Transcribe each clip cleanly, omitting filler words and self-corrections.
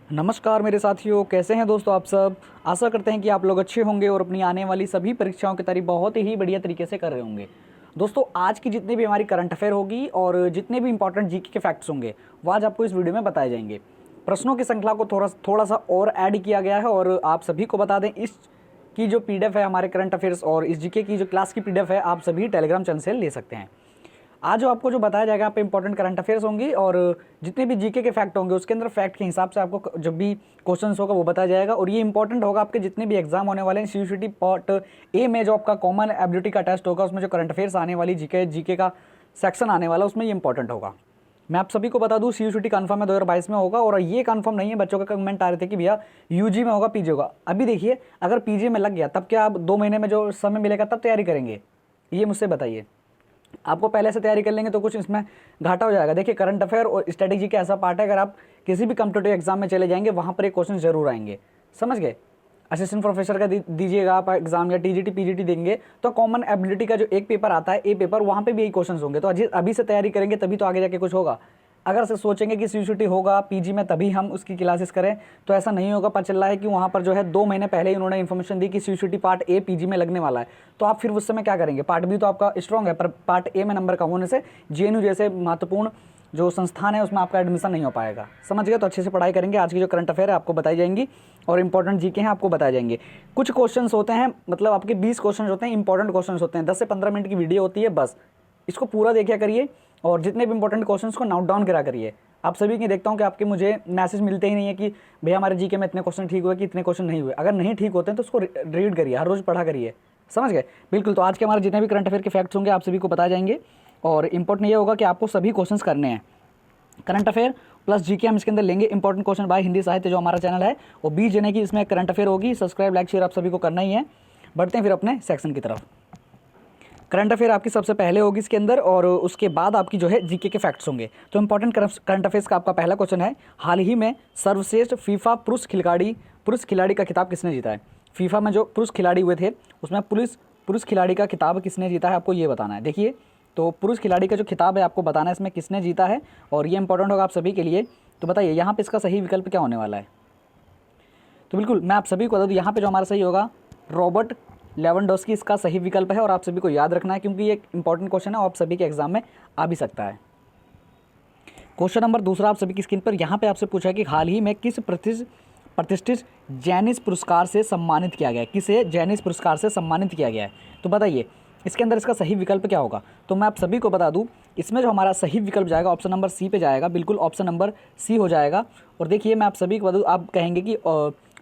नमस्कार मेरे साथियों, कैसे हैं दोस्तों आप सब। आशा करते हैं कि आप लोग अच्छे होंगे और अपनी आने वाली सभी परीक्षाओं की तैयारी बहुत ही बढ़िया तरीके से कर रहे होंगे। दोस्तों आज की जितनी भी हमारी करंट अफेयर होगी और जितने भी इंपॉर्टेंट जीके के फैक्ट्स होंगे वो आज आपको इस वीडियो में बताए जाएंगे। प्रश्नों की श्रृंखला को थोड़ा सा और ऐड किया गया है और आप सभी को बता दें इस की जो पीडीएफ है हमारे करंट अफेयर्स और इस जीके की जो क्लास की पीडीएफ है आप सभी टेलीग्राम चैनल से ले सकते हैं। आज जो आपको जो बताया जाएगा आप पे इंपॉर्टेंट करंट अफेयर्स होंगी और जितने भी जीके के फैक्ट होंगे उसके अंदर फैक्ट के हिसाब से आपको जब भी क्वेश्चंस होगा वो बताया जाएगा। और ये इंपॉर्टेंट होगा आपके जितने भी एग्जाम होने वाले हैं। सीयूसीटी पार्ट ए में जो आपका कॉमन एबिलिटी का टेस्ट होगा उसमें जो करंट अफेयर्स आने वाली जीके का सेक्शन आने वाला उसमें ये इंपॉर्टेंट होगा। मैं आप सभी को बता दूं सीयूसीटी कंफर्म है 2022 में होगा और ये कंफर्म नहीं है। बच्चों का कमेंट आ रहे थे कि भैया यूजी में होगा पीजी होगा। अभी देखिए अगर पीजी में लग गया तब क्या आप 2 महीने में जो समय मिलेगा तब तैयारी करेंगे, ये मुझसे बताइए। आपको पहले से तैयारी कर लेंगे तो कुछ इसमें घाटा हो जाएगा। देखिए करंट अफेयर और स्ट्रेटेजी का ऐसा पार्ट है, अगर आप किसी भी कॉम्पिटिटिव एग्जाम में चले जाएंगे वहाँ पर एक क्वेश्चन जरूर आएंगे, समझ गए। असिस्टेंट प्रोफेसर का दीजिएगा आप एग्जाम या टीजीटी पीजीटी देंगे तो कॉमन एबिलिटी का जो एक पेपर आता है ए पेपर वहाँ पे भी यही क्वेश्चन होंगे। तो अभी से तैयारी करेंगे तभी तो आगे जाके कुछ होगा। अगर से सोचेंगे कि सीयूसीटी होगा पीजी में तभी हम उसकी क्लासेस करें तो ऐसा नहीं होगा। पता चल रहा है कि वहाँ पर जो है 2 महीने पहले ही उन्होंने इन्फॉर्मेशन दी कि सीयूसीटी पार्ट ए पीजी में लगने वाला है। तो आप फिर उस समय क्या करेंगे। पार्ट बी तो आपका स्ट्रॉन्ग है पर पार्ट ए में नंबर कम होने से जेएनयू जैसे महत्वपूर्ण जो संस्थान है उसमें आपका एडमिशन नहीं हो पाएगा, समझ गए। तो अच्छे से पढ़ाई करेंगे। आज की जो करंट अफेयर है आपको बताई जाएंगी और इंपॉर्टेंट जीके हैं आपको बताए जाएंगे। कुछ क्वेश्चंस होते हैं, मतलब आपके 20 क्वेश्चन होते हैं, इंपॉर्टेंट क्वेश्चन होते हैं। 10 से 15 मिनट की वीडियो होती है, बस इसको पूरा देखा करिए और जितने भी इंपॉर्टेंट क्वेश्चंस को नोट डाउन करा करिए। आप सभी की देखता हूँ कि आपके मुझे मैसेज मिलते ही नहीं है कि भैया हमारे जीके में इतने क्वेश्चन ठीक हुए कि इतने क्वेश्चन नहीं हुए। अगर नहीं ठीक होते हैं तो उसको रीड करिए, हर रोज पढ़ा करिए, समझ गए। बिल्कुल। तो आज के हमारे जितने भी करंट अफेयर के फैक्ट्स होंगे आप सभी को बताए जाएंगे और इंपॉर्टेंट ये होगा कि आपको सभी क्वेश्चन करने हैं। करंट अफेयर प्लस जीके हम इसके अंदर लेंगे। इंपॉर्टेंट क्वेश्चन बाय हिंदी साहित्य जो हमारा चैनल है और 20 जने की इसमें करंट अफेयर होगी। सब्सक्राइब लाइक शेयर आप सभी को करना ही है। बढ़ते हैं फिर अपने सेक्शन की तरफ। करंट अफेयर आपकी सबसे पहले होगी इसके अंदर और उसके बाद आपकी जो है जीके के फैक्ट्स होंगे। तो इंपॉर्टेंट करंट अफेयर्स का आपका पहला क्वेश्चन है, हाल ही में सर्वश्रेष्ठ फीफा पुरुष खिलाड़ी का खिताब किसने जीता है। फीफा में जो पुरुष खिलाड़ी हुए थे उसमें पुरुष खिलाड़ी का खिताब किसने जीता है आपको ये बताना है। देखिए तो पुरुष खिलाड़ी का जो खिताब है आपको बताना है इसमें किसने जीता है और ये इंपॉर्टेंट होगा आप सभी के लिए। तो बताइए यहाँ पे इसका सही विकल्प क्या होने वाला है। तो बिल्कुल मैं आप सभी को बता दूँ यहाँ पे जो हमारा सही होगा रॉबर्ट लेवेंडोस्की इसका सही विकल्प है और आप सभी को याद रखना है क्योंकि ये एक इंपॉर्टेंट क्वेश्चन है और आप सभी के एग्जाम में आ भी सकता है। क्वेश्चन नंबर दूसरा आप सभी की स्क्रीन पर यहाँ पे आपसे पूछा है कि हाल ही में किस प्रतिष्ठित जैनिस पुरस्कार से सम्मानित किया गया है। किसे जैनिस पुरस्कार से सम्मानित किया गया है। तो बताइए इसके अंदर इसका सही विकल्प क्या होगा। तो मैं आप सभी को बता दूं इसमें जो हमारा सही विकल्प जाएगा ऑप्शन नंबर सी पे जाएगा। बिल्कुल ऑप्शन नंबर सी हो जाएगा। और देखिए मैं आप सभी को बता दूं, आप कहेंगे कि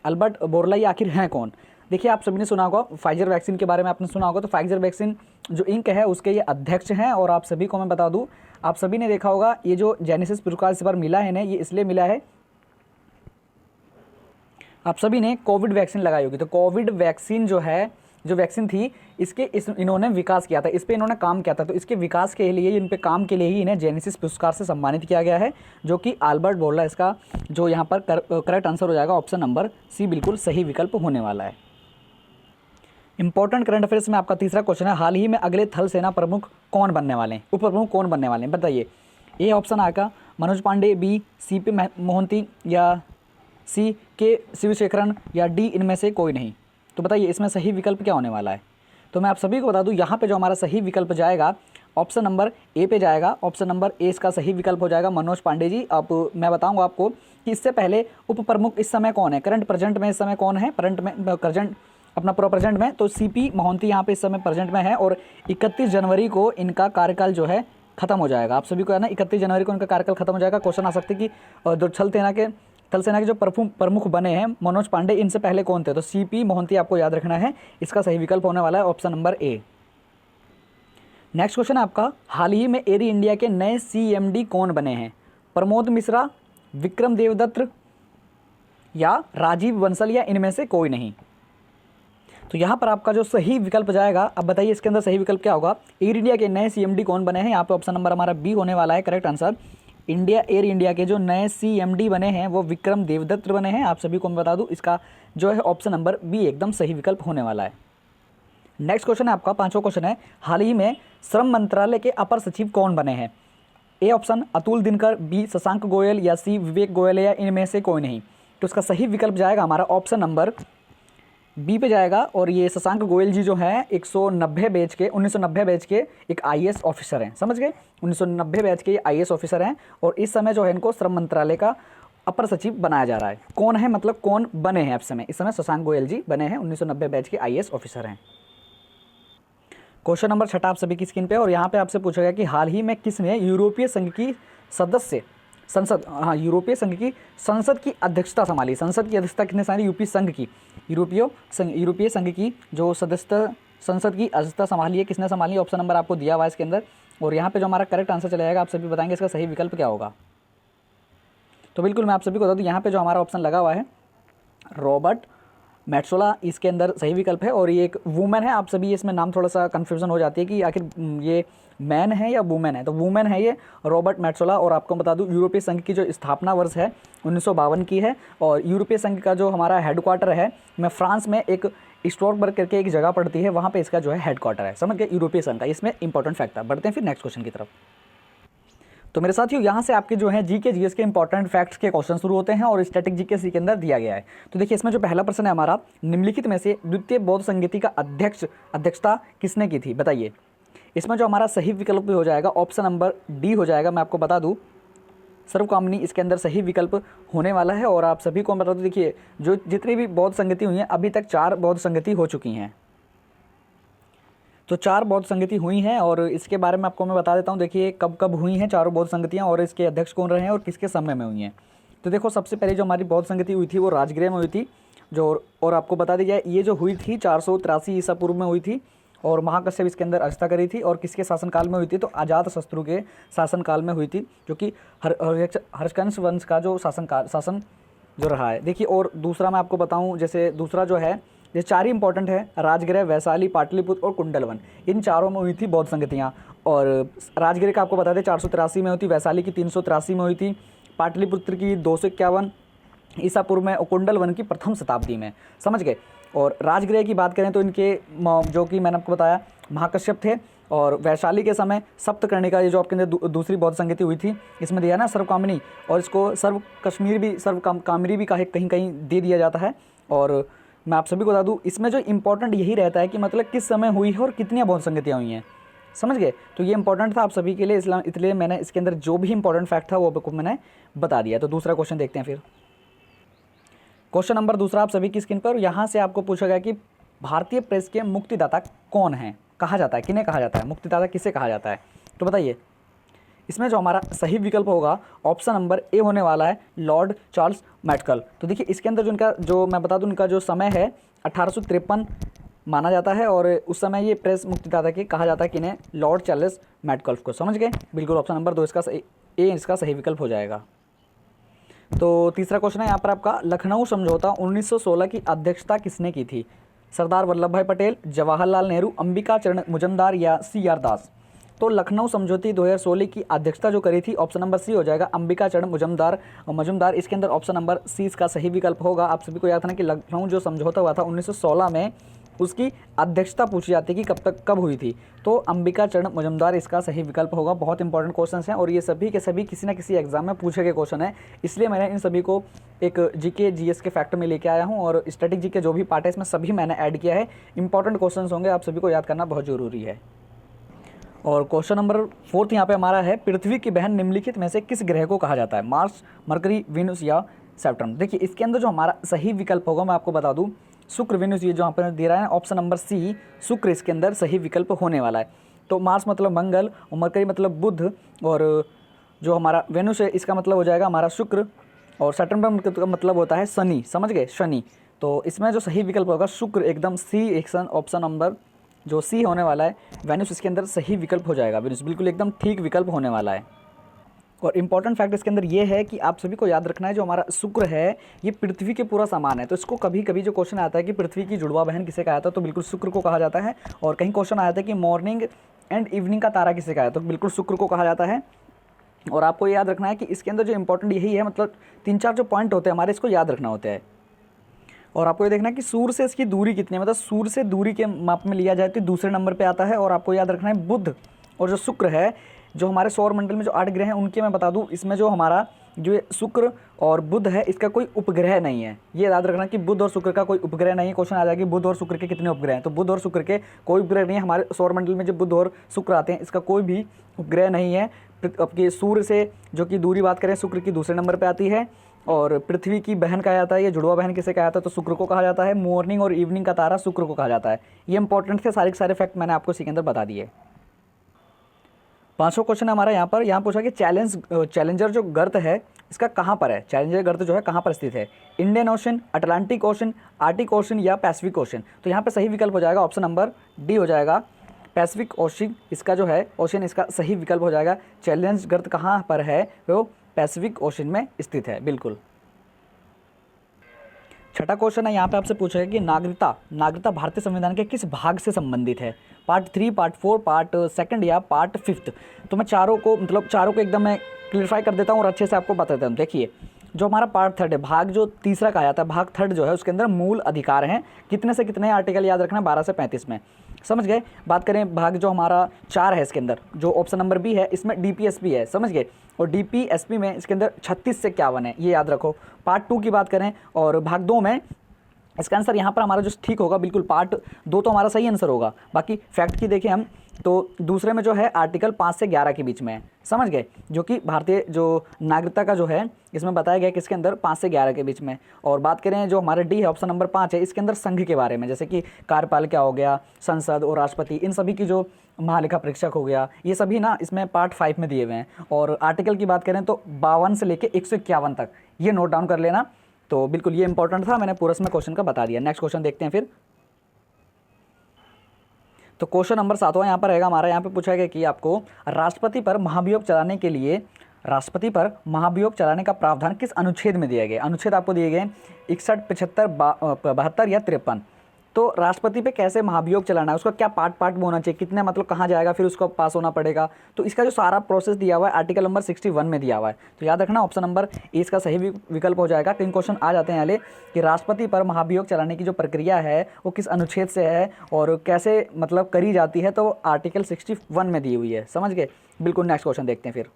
अल्बर्ट बोर्ला ये आखिर हैं कौन। देखिए आप सभी ने सुना होगा फाइजर वैक्सीन के बारे में आपने सुना होगा। तो फाइजर वैक्सीन जो इंक है उसके ये अध्यक्ष हैं और आप सभी को मैं बता दूं आप सभी ने देखा होगा ये जो जेनेसिस पुरस्कार इस बार मिला है ना ये इसलिए मिला है आप सभी ने कोविड वैक्सीन लगाई होगी। तो कोविड वैक्सीन जो है जो वैक्सीन थी इन्होंने विकास किया था, इस पे इन्होंने काम किया था। तो इसके विकास के लिए इन पे काम के लिए ही इन्हें जेनेसिस पुरस्कार से सम्मानित किया गया है जो कि अल्बर्ट बोर्ला इसका जो यहाँ पर करेक्ट आंसर हो जाएगा ऑप्शन नंबर सी बिल्कुल सही विकल्प होने वाला है। इंपॉर्टेंट करंट अफेयर्स में आपका तीसरा क्वेश्चन है, हाल ही में अगले थल सेना प्रमुख कौन बनने वाले हैं, उप प्रमुख कौन बनने वाले हैं। बताइए ए ऑप्शन आएगा मनोज पांडे, बी सीपी मोहंती या सी के शिवशेखरन या डी इनमें से कोई नहीं। तो बताइए इसमें सही विकल्प क्या होने वाला है। तो मैं आप सभी को बता दूं यहाँ पे जो हमारा सही विकल्प जाएगा ऑप्शन नंबर ए पे जाएगा। ऑप्शन नंबर ए इसका सही विकल्प हो जाएगा मनोज पांडे जी। अब मैं बताऊंगा आपको कि इससे पहले उप प्रमुख इस समय कौन है, करंट प्रेजेंट में इस समय कौन है, करंट अपना पूरा प्रेजेंट में। तो सीपी मोहंती यहाँ पे इस समय प्रेजेंट में है और 31 जनवरी को इनका कार्यकाल जो है खत्म हो जाएगा। आप सभी को है ना 31 जनवरी को इनका कार्यकाल खत्म हो जाएगा। क्वेश्चन आ सकते कि जो थल सेना के जो प्रमुख बने हैं मनोज पांडे इनसे पहले कौन थे। तो सीपी मोहंती आपको याद रखना है, इसका सही विकल्प होने वाला है option number A. Next question है आपका, हाल ही में एयर इंडिया के नए सीएमडी कौन बने हैं। प्रमोद मिश्रा, विक्रम देवदत्त या राजीव बंसल या इनमें से कोई नहीं। तो यहाँ पर आपका जो सही विकल्प जाएगा, अब बताइए इसके अंदर सही विकल्प क्या होगा। एयर इंडिया के नए सीएमडी कौन बने हैं, यहाँ पे ऑप्शन नंबर हमारा बी होने वाला है करेक्ट आंसर। एयर इंडिया के जो नए सीएमडी बने हैं वो विक्रम देवदत्त बने हैं। आप सभी को मैं बता दूं इसका जो है ऑप्शन नंबर बी एकदम सही विकल्प होने वाला है। नेक्स्ट क्वेश्चन है आपका पांचवा क्वेश्चन है, हाल ही में श्रम मंत्रालय के अपर सचिव कौन बने हैं। A option Atul Dinkar, B Shashank Goyal या सी विवेक गोयल या इनमें से कोई नहीं। तो इसका सही विकल्प जाएगा हमारा ऑप्शन नंबर बी पे जाएगा। और ये शशांक गोयल जी जो हैं 1990 बैच के एक आईएएस ऑफिसर हैं, समझ गए। 1990 बैच के ये आईएएस ऑफिसर हैं और इस समय जो है इनको श्रम मंत्रालय का अपर सचिव बनाया जा रहा है। कौन है, मतलब कौन बने हैं इस समय शशांक गोयल जी बने हैं, 1990 बैच के आईएएस ऑफिसर हैं। क्वेश्चन नंबर 6 आप सभी की स्क्रीन पे, और यहाँ पे आपसे पूछा गया कि हाल ही में किसने यूरोपीय संघ की संसद की अध्यक्षता संभाली। संसद की अध्यक्षता किसने संभाली? यूरोपीय संघ की जो सदस्य संसद की अध्यक्षता संभाली है, किसने संभाली? ऑप्शन नंबर आपको दिया हुआ है इसके अंदर। और यहाँ पे जो हमारा करेक्ट आंसर चला जाएगा, आप सभी बताएंगे इसका सही विकल्प क्या होगा। तो बिल्कुल मैं आप सभी को बता दूँ, यहाँ पे जो हमारा ऑप्शन लगा हुआ है रॉबर्ट मेट्सोला, इसके अंदर सही विकल्प है। और ये एक वुमेन है, आप सभी इसमें नाम थोड़ा सा कन्फ्यूजन हो जाती है कि आखिर ये मैन है या वुमेन है, तो वुमेन है ये रॉबर्ट मेट्सोला। और आपको बता दूं यूरोपीय संघ की जो स्थापना वर्ष है 1952 की है। और यूरोपीय संघ का जो हमारा हेडक्वार्टर है मैं फ्रांस में एक स्ट्रॉसबर्ग करके एक जगह पड़ती है, वहाँ पे इसका जो है हेडक्वार्टर है, समझ गए, यूरोपीय संघ का। इसमें इंपॉर्टेंट फैक्ट था। बढ़ते हैं फिर नेक्स्ट क्वेश्चन की तरफ। तो मेरे साथियों यहाँ से आपके जो है जीके जीएस के इंपॉर्टेंट फैक्ट्स के क्वेश्चन शुरू होते हैं और स्टैटिक जीके के अंदर दिया गया है। तो देखिए इसमें जो पहला प्रश्न है हमारा, निम्नलिखित में से द्वितीय बौद्ध संगीति का अध्यक्षता किसने की थी, बताइए। इसमें जो हमारा सही विकल्प हो जाएगा ऑप्शन नंबर डी हो जाएगा। मैं आपको बता दूं सर्वकामनी इसके अंदर सही विकल्प होने वाला है। और आप सभी को बता दूं, देखिए जो जितनी भी बौद्ध संगति हुई हैं अभी तक 4 बौद्ध संगति हो चुकी हैं। तो 4 बौद्ध संगति हुई हैं और इसके बारे में आपको मैं बता देता हूँ। देखिए कब कब हुई हैं चारों बौद्ध संगतियाँ और इसके अध्यक्ष कौन रहे हैं और किसके समय में हुई हैं। तो देखो सबसे पहले जो हमारी बौद्ध संगति हुई थी वो राजगृह में हुई थी जो, और आपको बता दी जाए ये जो हुई थी 483 ईसा पूर्व में हुई थी और महाकश्यप इसके अंदर अध्यक्षता करी थी। और किसके शासनकाल में हुई थी, तो अजातशत्रु के शासनकाल में हुई थी, जो कि हर्षकंस वंश का जो शासन जो रहा है। देखिए और दूसरा मैं आपको बताऊं, जैसे दूसरा जो है ये 4 ही इंपॉर्टेंट है, राजगृह, वैशाली, पाटलिपुत्र और कुंडलवन, इन चारों में हुई थी बौद्ध संगतियाँ। और राजगृह का आपको बता दें 483 में हुई थी, वैशाली की 383 में हुई थी, पाटलिपुत्र की 251 ईसा पूर्व में और कुंडलवन की प्रथम शताब्दी में, समझ गए। और राजगृह की बात करें तो इनके जो कि मैंने आपको बताया महाकश्यप थे। और वैशाली के समय सप्तकर्णिका ये जो आपके अंदर दूसरी बौद्ध संगति हुई थी, इसमें दिया ना सर्वकामिनी, और इसको सर्वकामिनी भी कहीं कहीं दे दिया जाता है। और मैं आप सभी को बता दूँ इसमें जो इंपॉर्टेंट यही रहता है कि मतलब किस समय हुई है और कितनी बौद्ध संगतियाँ हुई हैं, समझ गए। तो ये इंपॉर्टेंट था आप सभी के लिए, इसलिए मैंने इसके अंदर जो भी इंपॉर्टेंट फैक्ट था वो आपको मैंने बता दिया। तो दूसरा क्वेश्चन देखते हैं फिर। क्वेश्चन नंबर दूसरा आप सभी की स्क्रीन पर, यहाँ से आपको पूछा गया कि भारतीय प्रेस के मुक्तिदाता कौन है, कहा जाता है, किन्हें कहा जाता है, मुक्तिदाता किसे कहा जाता है। तो बताइए इसमें जो हमारा सही विकल्प होगा ऑप्शन नंबर ए होने वाला है, लॉर्ड चार्ल्स मैटकल। तो देखिए इसके अंदर जो इनका जो मैं बता दूं इनका जो समय है 1853 माना जाता है और उस समय ये प्रेस मुक्तिदाता के कहा जाता है किन्हें, लॉर्ड चार्ल्स मैटकल को, समझ गए। बिल्कुल ऑप्शन नंबर 2 इसका सही विकल्प हो जाएगा। तो तीसरा क्वेश्चन है यहाँ पर आपका, लखनऊ समझौता 1916 की अध्यक्षता किसने की थी, सरदार वल्लभ भाई पटेल, जवाहरलाल नेहरू, अंबिका चरण मुजमदार या CR दास। तो लखनऊ समझौती 2016 की अध्यक्षता जो करी थी ऑप्शन नंबर सी हो जाएगा, अंबिका चरण मुजमदार। इसके अंदर ऑप्शन नंबर सी इसका सही विकल्प होगा। आप सभी को याद था ना कि लखनऊ जो समझौता हुआ था 1916 में, उसकी अध्यक्षता पूछी जाती है कि कब हुई थी, तो अंबिका चरण मुजमदार इसका सही विकल्प होगा। बहुत इंपॉर्टेंट क्वेश्चन हैं और ये सभी के सभी किसी न किसी एग्जाम में पूछे गए क्वेश्चन है, इसलिए मैंने इन सभी को एक जीके जीएस के फैक्टर में लेके आया हूँ और स्टैटिक जीके जो भी पार्ट है इसमें सभी मैंने ऐड किया है। इंपॉर्टेंट क्वेश्चन होंगे, आप सभी को याद करना बहुत जरूरी है। और क्वेश्चन नंबर 4 यहाँ पे हमारा है, पृथ्वी की बहन निम्नलिखित में से किस ग्रह को कहा जाता है, मार्स, मरकरी, विनस या सैटर्न। देखिए इसके अंदर जो हमारा सही विकल्प होगा मैं आपको बता दूं, शुक्र, विनस, ये जो यहाँ पर दे रहा है ऑप्शन नंबर सी, शुक्र इसके अंदर सही विकल्प होने वाला है। तो मार्स मतलब मंगल और मरकरी मतलब बुध और जो हमारा वेनुस है इसका मतलब हो जाएगा हमारा शुक्र और सैटर्न का मतलब होता है शनि, समझ गए, शनि। तो इसमें जो सही विकल्प होगा शुक्र, एकदम सी ऑप्शन नंबर जो सी होने वाला है, वेनुस इसके अंदर सही विकल्प हो जाएगा। वेनुस बिल्कुल एकदम ठीक विकल्प होने वाला है। और इंपॉर्टेंट फैक्ट इसके अंदर ये है कि आप सभी को याद रखना है जो हमारा शुक्र है ये पृथ्वी के पूरा समान है। तो इसको कभी कभी जो क्वेश्चन आता है कि पृथ्वी की जुड़वा बहन किसे कहा जाता है, तो बिल्कुल शुक्र को कहा जाता है। और कहीं क्वेश्चन आया था कि मॉर्निंग एंड इवनिंग का तारा किसे कहा जाता है, तो बिल्कुल शुक्र को कहा जाता है। और आपको याद रखना है कि इसके अंदर जो इंपॉर्टेंट यही है, मतलब 3-4 जो पॉइंट होते हैं हमारे, इसको याद रखना होता है। और आपको ये देखना है कि सूर्य से इसकी दूरी कितनी है, मतलब सूर्य से दूरी के माप में लिया जाए तो दूसरे नंबर पे आता है। और आपको याद रखना है बुध और जो शुक्र है, जो हमारे सौर मंडल में जो 8 ग्रह हैं उनके मैं बता दूं, इसमें जो हमारा जो ये शुक्र और बुध है इसका कोई उपग्रह नहीं है। ये याद रखना कि बुध और शुक्र का कोई उपग्रह नहीं है। क्वेश्चन आ जाएगा कि बुध और शुक्र के कितने उपग्रह हैं, तो बुध और शुक्र के कोई उपग्रह नहीं है। हमारे सौरमंडल में जो बुध और शुक्र आते हैं इसका कोई भी उपग्रह नहीं है। आपके सूर्य से जो कि दूरी बात करें, शुक्र की दूसरे नंबर पर आती है। और पृथ्वी की बहन कहा जाता है, ये जुड़वा बहन किसे कहा जाता है, तो शुक्र को कहा जाता है। मॉर्निंग और इवनिंग का तारा शुक्र को कहा जाता है। ये इंपॉर्टेंट थे, सारे के सारे फैक्ट मैंने आपको इसी के अंदर बता दिए। पांचवा क्वेश्चन हमारा यहाँ पूछा कि चैलेंजर जो गर्त है इसका कहाँ पर है। चैलेंजर गर्त जो है कहाँ पर स्थित है, Indian ocean, Atlantic ocean, Arctic ocean या पैसिफिक ओशन। तो यहाँ पे सही विकल्प हो जाएगा ऑप्शन नंबर डी हो जाएगा, पैसिफिक ओशन। इसका जो है ओशन इसका सही विकल्प हो जाएगा। चैलेंज गर्त कहाँ पर है, वो पैसिफिक ओशन में स्थित है, बिल्कुल। छठा क्वेश्चन है यहाँ पे आपसे पूछा है कि नागरिकता भारतीय संविधान के किस भाग से संबंधित है, पार्ट 3, पार्ट 4, पार्ट 2 या पार्ट 5। तो मैं चारों को एकदम मैं क्लियरफाई कर देता हूँ और अच्छे से आपको बता देता हूँ। देखिए, जो हमारा पार्ट 3 है, भाग जो तीसरा कहा जाता है, भाग 3 जो है उसके अंदर मूल अधिकार हैं। कितने से कितने आर्टिकल याद रखना, 12 से 35 में, समझ गए। बात करें भाग जो हमारा 4 है, इसके अंदर जो ऑप्शन नंबर बी है इसमें डीपीएसपी है, समझ गए। और डीपीएसपी में इसके अंदर 36 से 51 है, ये याद रखो। पार्ट 2 की बात करें और भाग 2 में इसका आंसर यहाँ पर हमारा जो ठीक होगा, बिल्कुल पार्ट 2 तो हमारा सही आंसर होगा। बाकी फैक्ट की देखें हम तो दूसरे में जो है आर्टिकल 5 से 11 के बीच में है, समझ गए, जो कि भारतीय जो नागरिकता का जो है इसमें बताया गया कि इसके अंदर 5 से 11 के बीच में। और बात करें जो हमारे डी है, ऑप्शन नंबर 5 है, इसके अंदर संघ के बारे में, जैसे कि कार्यपालिका हो गया, संसद और राष्ट्रपति, इन सभी की जो महालेखा परीक्षक हो गया, ये सभी ना इसमें पार्ट 5 में दिए हुए हैं। और आर्टिकल की बात करें तो 52 से लेकर 151 तक, ये नोट डाउन कर लेना। तो बिल्कुल ये इंपॉर्टेंट था, मैंने पूरा इसमें क्वेश्चन का बता दिया। नेक्स्ट क्वेश्चन देखते हैं फिर। तो क्वेश्चन नंबर 7वां यहाँ पर रहेगा हमारा। यहाँ पे पूछा गया कि आपको राष्ट्रपति पर महाभियोग चलाने का प्रावधान किस अनुच्छेद में दिया गया। अनुच्छेद आपको दिए गए 61, 75, 72 या 53। तो राष्ट्रपति पे कैसे महाभियोग चलाना है, उसका क्या पार्ट में होना चाहिए, कितने मतलब कहाँ जाएगा, फिर उसको पास होना पड़ेगा। तो इसका जो सारा प्रोसेस दिया हुआ है आर्टिकल नंबर 61 में दिया हुआ है। तो याद रखना ऑप्शन नंबर ए इसका सही विकल्प हो जाएगा। कई क्वेश्चन आ जाते हैं याले कि राष्ट्रपति पर महाभियोग चलाने की जो प्रक्रिया है वो किस अनुच्छेद से है और कैसे मतलब करी जाती है, तो आर्टिकल 61 में दी हुई है, समझ गए, बिल्कुल। नेक्स्ट क्वेश्चन देखते हैं फिर।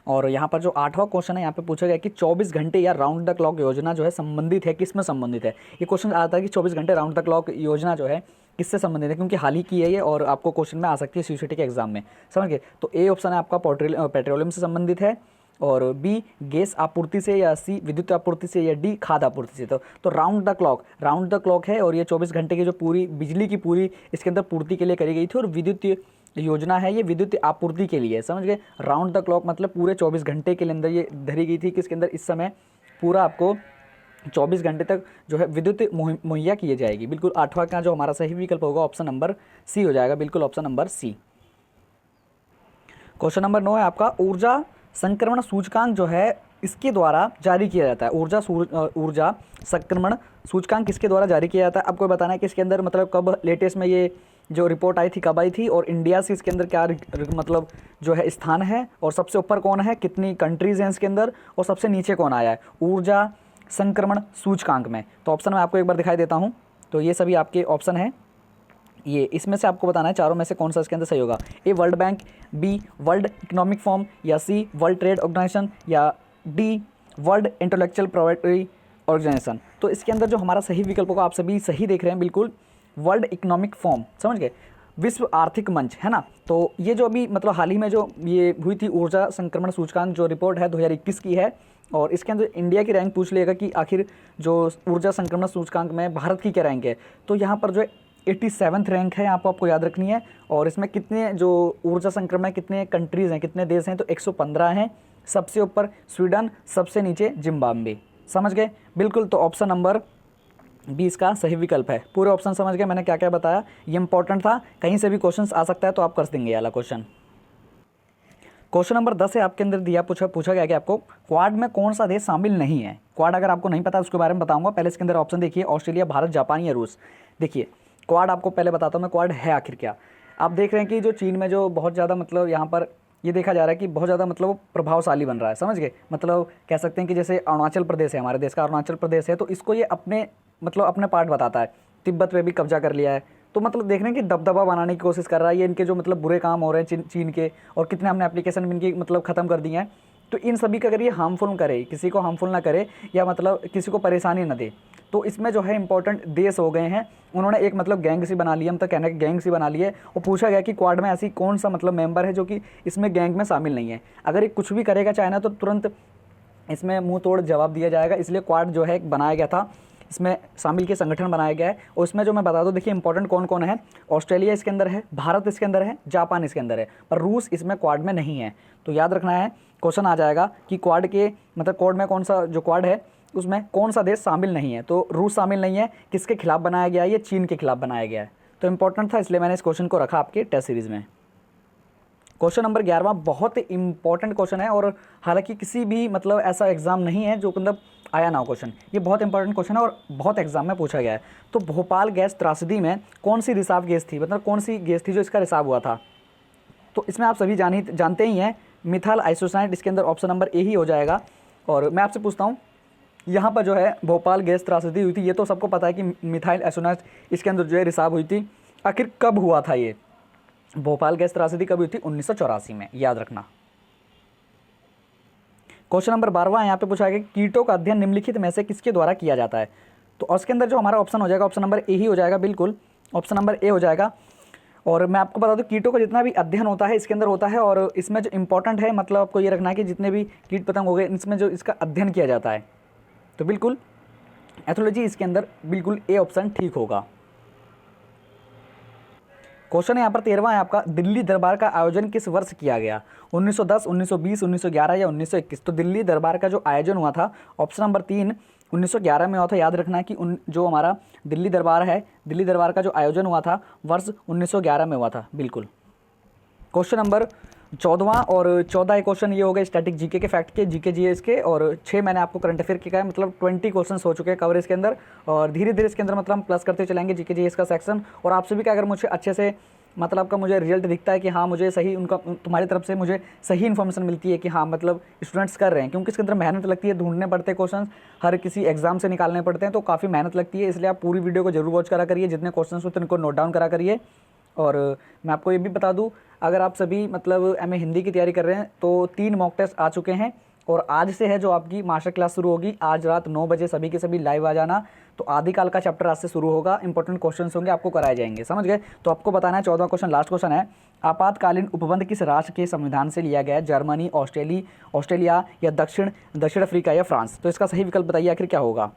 और यहाँ पर जो 8वां क्वेश्चन है यहाँ पे पूछा गया कि 24 घंटे या राउंड द क्लॉक योजना जो है संबंधित है, किस में संबंधित है। ये क्वेश्चन आता है कि 24 घंटे राउंड द क्लॉक योजना जो है किससे संबंधित है, क्योंकि हाल ही की है ये और आपको क्वेश्चन में आ सकती है सीयूईटी के एग्जाम में, समझ गए। तो ए ऑप्शन है आपका पेट्रोलियम से संबंधित है, और बी गैस आपूर्ति से, या सी विद्युत आपूर्ति से, या डी खाद्य आपूर्ति से। तो राउंड द क्लॉक है और ये 24 घंटे की जो पूरी बिजली की पूरी इसके अंदर पूर्ति के लिए करी गई थी। और विद्युत योजना है ये विद्युत आपूर्ति के लिए, समझ गए। राउंड द क्लॉक मतलब पूरे 24 घंटे के अंदर ये धरी गई थी, किसके अंदर, इस समय पूरा आपको 24 घंटे तक जो है विद्युत मुहैया की जाएगी, बिल्कुल। 8वां का जो हमारा सही विकल्प होगा ऑप्शन नंबर सी हो जाएगा, बिल्कुल option number C. Question number 9 है आपका, ऊर्जा संक्रमण सूचकांक जो है इसके द्वारा जारी किया जाता है। ऊर्जा संक्रमण सूचकांक किसके द्वारा जारी किया जाता है, आपको बताना है कि इसके अंदर मतलब कब लेटेस्ट में ये जो रिपोर्ट आई थी कब आई थी, और इंडिया से इसके अंदर क्या मतलब जो है स्थान है, और सबसे ऊपर कौन है, कितनी कंट्रीज़ हैं इसके अंदर, और सबसे नीचे कौन आया है ऊर्जा संक्रमण सूचकांक में। तो ऑप्शन मैं आपको एक बार दिखाई देता हूँ। तो ये सभी आपके ऑप्शन हैं, ये इसमें से आपको बताना है चारों में से कौन सा इसके अंदर सही होगा। A World Bank, B World Economic Forum, या सी वर्ल्ड ट्रेड ऑर्गेनाइजेशन, या D World Intellectual Property Organization. तो इसके अंदर जो हमारा सही विकल्प होगा, आप सभी सही देख रहे हैं, बिल्कुल वर्ल्ड इकोनॉमिक फोरम, समझ गए, विश्व आर्थिक मंच, है ना। तो ये जो अभी मतलब हाल ही में जो ये हुई थी ऊर्जा संक्रमण सूचकांक जो रिपोर्ट है 2021 की है, और इसके अंदर इंडिया की रैंक पूछ लेगा कि आखिर जो ऊर्जा संक्रमण सूचकांक में भारत की क्या रैंक है। तो यहाँ पर जो 87th रैंक है, यहाँ पर आपको याद रखनी है। और इसमें कितने जो ऊर्जा संक्रमण कितने कंट्रीज़ हैं, कितने देश हैं, तो 115 हैं। सबसे ऊपर स्वीडन, सबसे नीचे जिम्बाब्वे, समझ गए, बिल्कुल। तो ऑप्शन नंबर बी इसका सही विकल्प है। पूरे ऑप्शन समझ गए मैंने क्या क्या बताया, ये इंपॉर्टेंट था, कहीं से भी क्वेश्चन आ सकता है तो आप कर देंगे वाला क्वेश्चन। क्वेश्चन नंबर 10 है आपके अंदर दिया पूछा गया कि आपको क्वाड में कौन सा देश शामिल नहीं है। क्वाड अगर आपको नहीं पता उसके बारे में बताऊंगा, पहले इसके अंदर ऑप्शन देखिए, ऑस्ट्रेलिया, भारत, जापान या रूस। देखिए क्वाड आपको पहले बताता हूँ मैं, क्वाड है आखिर क्या। आप देख रहे हैं कि जो चीन में जो बहुत ज़्यादा मतलब यहाँ पर ये देखा जा रहा है कि बहुत ज़्यादा मतलब वो प्रभावशाली बन रहा है, समझ गए। मतलब कह सकते हैं कि जैसे अरुणाचल प्रदेश है, हमारे देश का अरुणाचल प्रदेश है, तो इसको ये अपने पार्ट बताता है। तिब्बत पे भी कब्जा कर लिया है, तो मतलब देख रहे हैं कि दबदबा बनाने की कोशिश कर रहा है। ये इनके जो मतलब बुरे काम हो रहे हैं चीन के, और कितने हमने एप्लीकेशन इनकी मतलब ख़त्म कर दिए हैं। तो इन सभी का अगर ये हार्मफुल करे, किसी को हार्मफुल ना करे या मतलब किसी को परेशानी ना दे, तो इसमें जो है इंपॉर्टेंट देश हो गए हैं, उन्होंने एक मतलब गैंग सी बना ली, हम तो कहने गैंग सी बना ली है। और पूछा गया कि क्वाड में ऐसी कौन सा मतलब मेंबर है जो कि इसमें गैंग में शामिल नहीं है। अगर ये कुछ भी करेगा चाइना तो तुरंत इसमें मुंह तोड़ जवाब दिया जाएगा, इसलिए क्वाड जो है एक बनाया गया था, इसमें शामिल के संगठन बनाया गया है। और इसमें जो मैं बता दूं, देखिए इंपॉर्टेंट कौन कौन है, ऑस्ट्रेलिया इसके अंदर है, भारत इसके अंदर है, जापान इसके अंदर है, पर रूस इसमें क्वाड में नहीं है। तो याद रखना है, क्वेश्चन आ जाएगा कि क्वाड के मतलब क्वाड में कौन सा जो क्वाड है उसमें कौन सा देश शामिल नहीं है। तो रूस शामिल नहीं है, किसके खिलाफ बनाया गया है, ये चीन के खिलाफ बनाया गया है। तो इंपॉर्टेंट था, इसलिए मैंने इस क्वेश्चन को रखा आपके टेस्ट सीरीज में। क्वेश्चन नंबर 11 बहुत इंपॉर्टेंट क्वेश्चन है, और हालांकि किसी भी मतलब ऐसा एग्जाम नहीं है जो मतलब आया ना हो क्वेश्चन, ये बहुत इंपॉर्टेंट क्वेश्चन है और बहुत एग्जाम में पूछा गया है। तो भोपाल गैस त्रासदी में कौन सी रिसाव गैस थी, मतलब कौन सी गैस थी जो इसका रिसाव हुआ था। तो इसमें आप सभी जानते ही हैं, मिथाइल आइसोसाइनेट, इसके अंदर ऑप्शन नंबर ए ही हो जाएगा। और मैं आपसे पूछता हूँ, यहाँ पर जो है भोपाल गैस त्रासदी हुई थी, ये तो सबको पता है कि मिथाइल आइसोसाइनेट इसके अंदर जो है रिसाव हुई थी। आखिर कब हुआ था ये भोपाल गैस त्रासदी, कब हुई थी? 1984 में, याद रखना। क्वेश्चन नंबर 12 यहाँ पे पूछा गया, कीटों का अध्ययन निम्नलिखित में से किसके द्वारा किया जाता है। तो उसके अंदर जो हमारा ऑप्शन हो जाएगा, ऑप्शन नंबर ए ही हो जाएगा, बिल्कुल ऑप्शन नंबर ए हो जाएगा। और मैं आपको बता दूं, कीटों का जितना भी अध्ययन होता है इसके अंदर होता है, और इसमें जो इंपॉर्टेंट है मतलब आपको ये रखना है कि जितने भी कीट पतंग हो गए इसमें जो इसका अध्ययन किया जाता है, तो बिल्कुल एथोलॉजी इसके अंदर बिल्कुल ए ऑप्शन ठीक होगा। क्वेश्चन है यहाँ पर 13वां है आपका, दिल्ली दरबार का आयोजन किस वर्ष किया गया? 1910, 1920, 1911 या 1921। तो दिल्ली दरबार का जो आयोजन हुआ था, ऑप्शन नंबर 3 1911 में हुआ था। याद रखना है कि जो हमारा दिल्ली दरबार है, दिल्ली दरबार का जो आयोजन हुआ था वर्ष 1911 में हुआ था, बिल्कुल। क्वेश्चन नंबर 14वां और 14 क्वेश्चन ये हो गए स्टैटिक जीके के फैक्ट के, जीके जीएस के, और 6 मैंने आपको करंट अफेयर के कहा है, मतलब 20 क्वेश्चन हो चुके हैं कवर इसके अंदर। और धीरे धीरे इसके अंदर मतलब हम प्लस करते चलेंगे जीके जीएस का सेक्शन। और आप सभी का अगर मुझे अच्छे से मतलब आपका मुझे रिजल्ट दिखता है कि हाँ मुझे सही उनका तुम्हारी तरफ से मुझे सही इन्फॉर्मेशन मिलती है कि हाँ मतलब स्टूडेंट्स कर रहे हैं, क्योंकि इसके अंदर मेहनत लगती है, ढूंढने पड़ते हैं क्वेश्चन, हर किसी एग्जाम से निकालने पड़ते हैं, तो काफ़ी मेहनत लगती है। इसलिए आप पूरी वीडियो को जरूर वॉच करा करिए, जितने क्वेश्चन होते हैं उनको नोट डाउन करा करिए। और मैं आपको ये भी बता दूं, अगर आप सभी मतलब एमए हिंदी की तैयारी कर रहे हैं तो 3 मॉक टेस्ट आ चुके हैं, और आज से है जो आपकी मास्टर क्लास शुरू होगी। आज रात 9 बजे सभी के सभी लाइव आ जाना। तो आदिकाल का चैप्टर आज से शुरू होगा, इंपॉर्टेंट क्वेश्चंस होंगे, आपको कराए जाएंगे, समझ गए। तो आपको बताना है 14वां क्वेश्चन, लास्ट क्वेश्चन है, आपातकालीन उपबंध किस राष्ट्र के संविधान से लिया गया है? जर्मनी, ऑस्ट्रेलिया या दक्षिण अफ्रीका या फ्रांस। तो इसका सही विकल्प बताइए आखिर क्या होगा।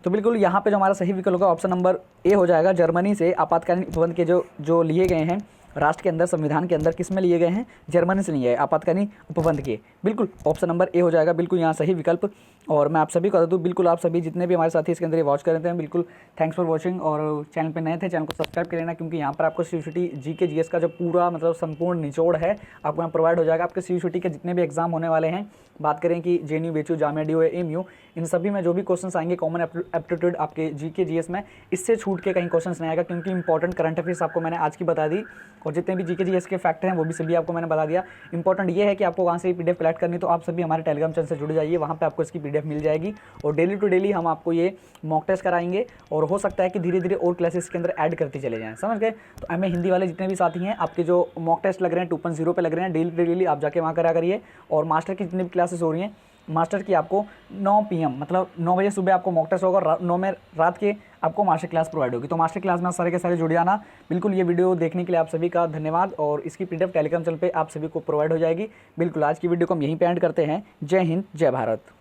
तो बिल्कुल यहाँ पे जो हमारा सही विकल्प होगा ऑप्शन नंबर ए हो जाएगा। जर्मनी से आपातकालीन उपबंध के जो लिए गए हैं राष्ट्र के अंदर, संविधान के अंदर, किस में लिए गए हैं? जर्मनी से लिए गए आपातकालीन उपबंध के, बिल्कुल ऑप्शन नंबर ए हो जाएगा, बिल्कुल यहाँ सही विकल्प। और मैं आप सभी को बता दूँ, बिल्कुल आप सभी जितने भी हमारे साथी इसके अंदर ये वॉच कर रहे हैं, बिल्कुल थैंक्स फॉर वॉचिंग। और चैनल पे नए थे, चैनल को सब्सक्राइब कर लेना, क्योंकि यहाँ पर आपको सीयूईटी जीके जीएस का जो पूरा मतलब संपूर्ण निचोड़ है आपको यहाँ प्रोवाइड हो जाएगा। आपके सीयूईटी के जितने भी एग्जाम होने वाले हैं, बात करें कि JNU, BHU, Jamia, DU, AMU, इन सभी में जो भी क्वेश्चन आएंगे कॉमन एप्टीट्यूड आपके जीके जीएस में, इससे छूट के कहीं क्वेश्चन नहीं आएगा, क्योंकि इंपॉर्टेंट करंट अफेयर्स आपको मैंने आज की बता दी, और जितने भी जीके जीएस के फैक्ट हैं वो भी सभी आपको मैंने बता दिया। इंपॉर्टेंट ये है कि आपको वहाँ से पीडीएफ कलेक्ट करनी, तो आप सभी हमारे टेलीग्राम चैनल से जुड़ जाइए, वहाँ पे आपको इसकी पीडीएफ मिल जाएगी। और डेली टू डेली हम आपको ये मॉक टेस्ट कराएंगे, और हो सकता है कि धीरे धीरे और क्लासेस के अंदर ऐड करते चले जाएं, समझ गए। तो एमए हिंदी वाले जितने भी साथी हैं, आपके जो मॉक टेस्ट लग रहे हैं 2.0 पे लग रहे हैं, डेली डेली आप जाके वहाँ करा करिए। और मास्टर की जितनी भी क्लासेस हो रही हैं, मास्टर की आपको 9 PM मतलब 9 बजे सुबह आपको मॉक टेस्ट होगा, और 9 में रात के आपको मास्टर क्लास प्रोवाइड होगी। तो मास्टर क्लास में सारे के सारे जुड़ जाना। बिल्कुल ये वीडियो देखने के लिए आप सभी का धन्यवाद, और इसकी पीडीएफ टेलीग्राम चैनल पे आप सभी को प्रोवाइड हो जाएगी। बिल्कुल आज की वीडियो को हम यहीं पे एंड करते हैं। जय हिंद, जय भारत।